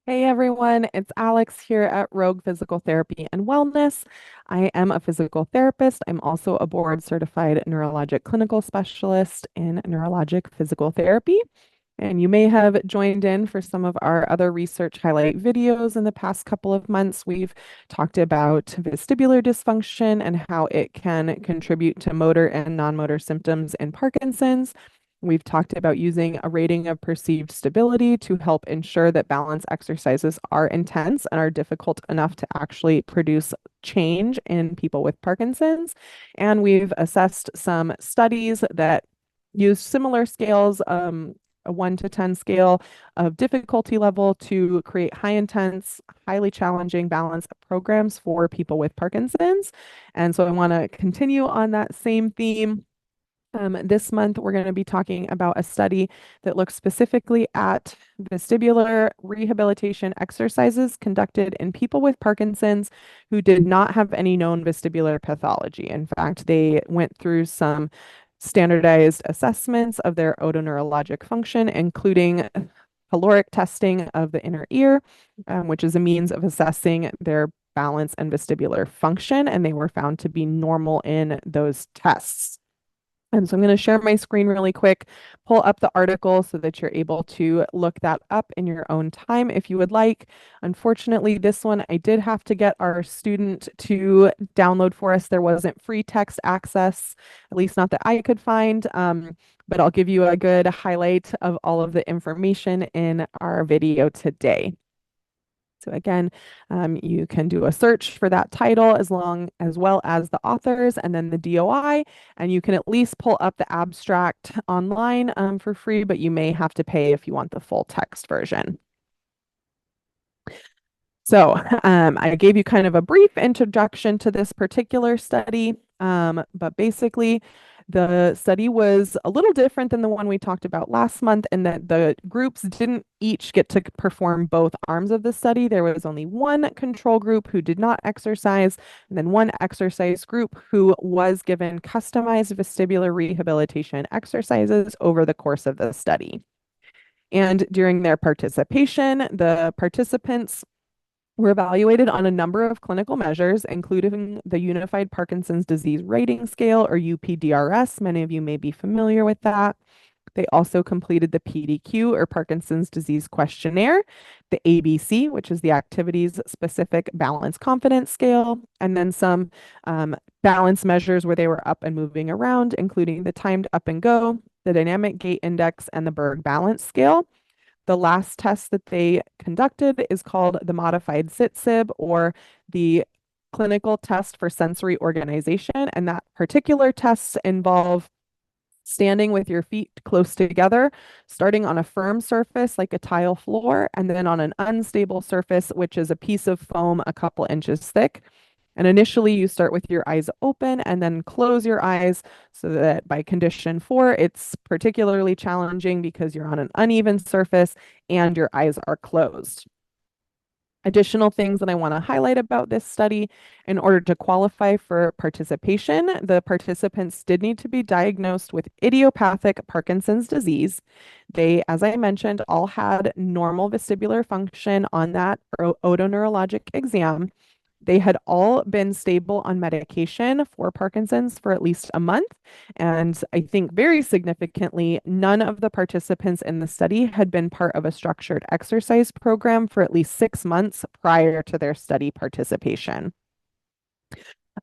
Hey everyone, it's Alex here at Rogue Physical Therapy and Wellness. I am a physical therapist. I'm also a board certified neurologic clinical specialist in neurologic physical therapy. And you may have joined in for some of our other research highlight videos in the past couple of months. We've talked about vestibular dysfunction and how it can contribute to motor and non-motor symptoms in Parkinson's. We've talked about using a rating of perceived stability to help ensure that balance exercises are intense and are difficult enough to actually produce change in people with Parkinson's. And we've assessed some studies that use similar scales, a 1 to 10 scale of difficulty level to create high intense, highly challenging balance programs for people with Parkinson's. And so I want to continue on that same theme. This month, we're going to be talking about a study that looks specifically at vestibular rehabilitation exercises conducted in people with Parkinson's who did not have any known vestibular pathology. In fact, they went through some standardized assessments of their otoneurologic function, including caloric testing of the inner ear, which is a means of assessing their balance and vestibular function, and they were found to be normal in those tests. So I'm going to share my screen really quick, pull up the article so that you're able to look that up in your own time if you would like. Unfortunately, this one I did have to get our student to download for us. There wasn't free text access, at least not that I could find. But I'll give you a good highlight of all of the information in our video today. So again, you can do a search for that title as well as the authors and then the DOI, and you can at least pull up the abstract online for free, but you may have to pay if you want the full text version. So I gave you kind of a brief introduction to this particular study, but basically the study was a little different than the one we talked about last month in that the groups didn't each get to perform both arms of the study. There was only one control group who did not exercise, and then one exercise group who was given customized vestibular rehabilitation exercises over the course of the study. And during their participation, the participants were evaluated on a number of clinical measures, including the Unified Parkinson's Disease Rating Scale, or UPDRS. Many of you may be familiar with that. They also completed the PDQ, or Parkinson's Disease Questionnaire, the ABC, which is the Activities Specific Balance Confidence Scale, and then some balance measures where they were up and moving around, including the timed up and go, the Dynamic Gait Index, and the Berg Balance Scale. The last test that they conducted is called the Modified Sit-SIB, or the Clinical Test for Sensory Organization. And that particular tests involve standing with your feet close together, starting on a firm surface like a tile floor, and then on an unstable surface, which is a piece of foam a couple inches thick. And initially, you start with your eyes open and then close your eyes so that by condition 4, it's particularly challenging because you're on an uneven surface and your eyes are closed. Additional things that I want to highlight about this study: in order to qualify for participation, the participants did need to be diagnosed with idiopathic Parkinson's disease. They, as I mentioned, all had normal vestibular function on that otoneurologic exam. They had all been stable on medication for Parkinson's for at least a month. And I think very significantly, none of the participants in the study had been part of a structured exercise program for at least 6 months prior to their study participation.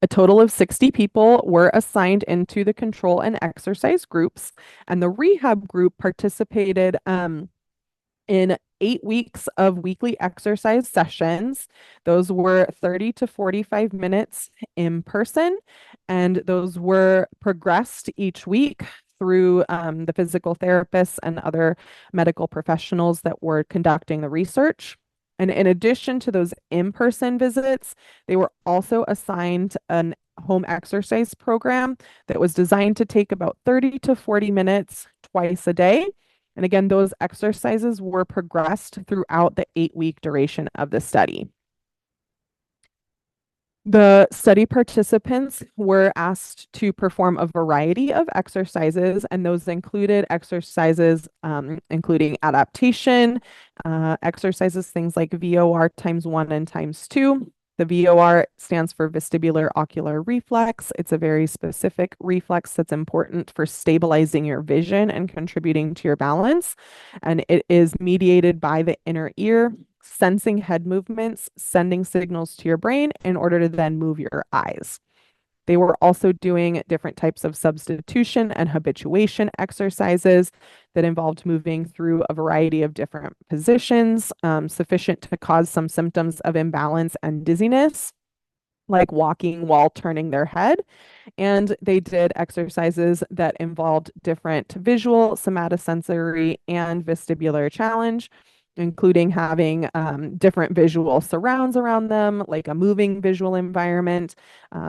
A total of 60 people were assigned into the control and exercise groups, and the rehab group participated in 8 weeks of weekly exercise sessions. Those were 30 to 45 minutes in person, and those were progressed each week through the physical therapists and other medical professionals that were conducting the research. And in addition to those in-person visits, they were also assigned an home exercise program that was designed to take about 30 to 40 minutes twice a day. And again, those exercises were progressed throughout the 8-week duration of the study. The study participants were asked to perform a variety of exercises, and those included exercises including adaptation, exercises, things like VOR times one and times two. The VOR stands for vestibular ocular reflex. It's a very specific reflex that's important for stabilizing your vision and contributing to your balance. And it is mediated by the inner ear, sensing head movements, sending signals to your brain in order to then move your eyes. They were also doing different types of substitution and habituation exercises that involved moving through a variety of different positions, sufficient to cause some symptoms of imbalance and dizziness, like walking while turning their head. And they did exercises that involved different visual, somatosensory, and vestibular challenge, including having different visual surrounds around them, like a moving visual environment,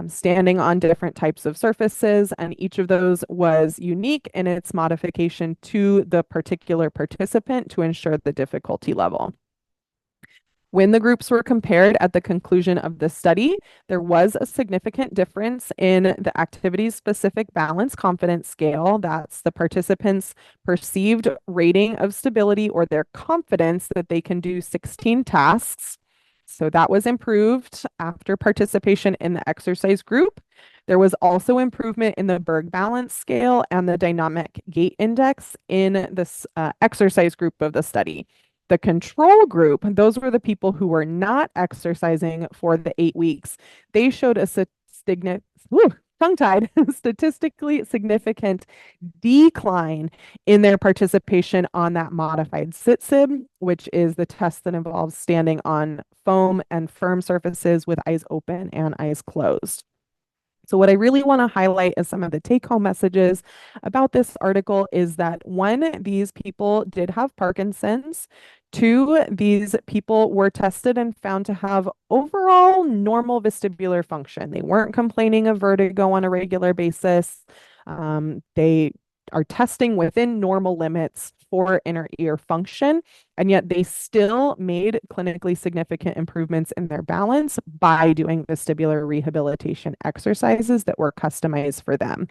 standing on different types of surfaces. And each of those was unique in its modification to the particular participant to ensure the difficulty level. When the groups were compared at the conclusion of the study, there was a significant difference in the activity-specific balance confidence scale. That's the participants' perceived rating of stability or their confidence that they can do 16 tasks. So that was improved after participation in the exercise group. There was also improvement in the Berg balance scale and the dynamic gait index in this exercise group of the study. The control group, those were the people who were not exercising for the 8 weeks. They showed a tongue-tied, statistically significant decline in their participation on that modified sit-sib, which is the test that involves standing on foam and firm surfaces with eyes open and eyes closed. So what I really want to highlight as some of the take-home messages about this article is that one, these people did have Parkinson's. Two, these people were tested and found to have overall normal vestibular function. They weren't complaining of vertigo on a regular basis. They are testing within normal limits for inner ear function, and yet they still made clinically significant improvements in their balance by doing vestibular rehabilitation exercises that were customized for them.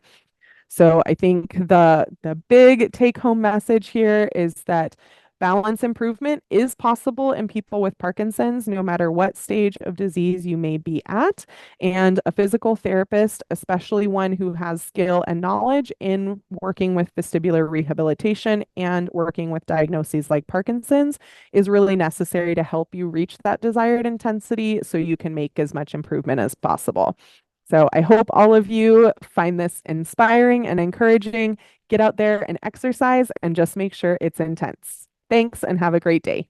So I think the big take home message here is that balance improvement is possible in people with Parkinson's, no matter what stage of disease you may be at. And a physical therapist, especially one who has skill and knowledge in working with vestibular rehabilitation and working with diagnoses like Parkinson's, is really necessary to help you reach that desired intensity so you can make as much improvement as possible. So I hope all of you find this inspiring and encouraging. Get out there and exercise and just make sure it's intense. Thanks and have a great day.